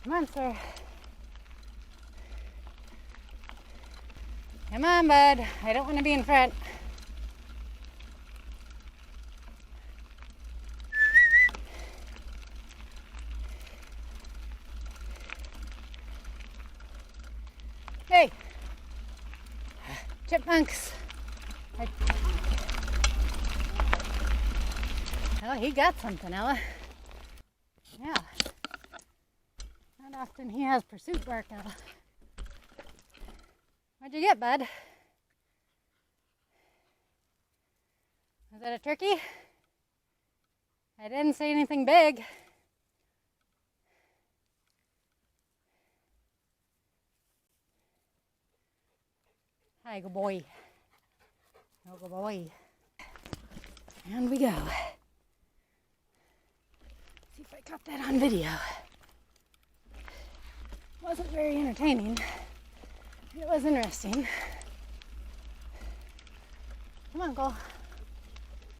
Come on, sir. Come on, bud. I don't want to be in front. Hey, chipmunks. Oh, he got something, Ella. Yeah. Not often he has pursuit bark, Ella. What'd you get, bud? Was that a turkey? I didn't say anything big. Hi, good boy. Oh, good boy. And we go. See if I got that on video. Wasn't very entertaining. It was interesting. Come on, Cole.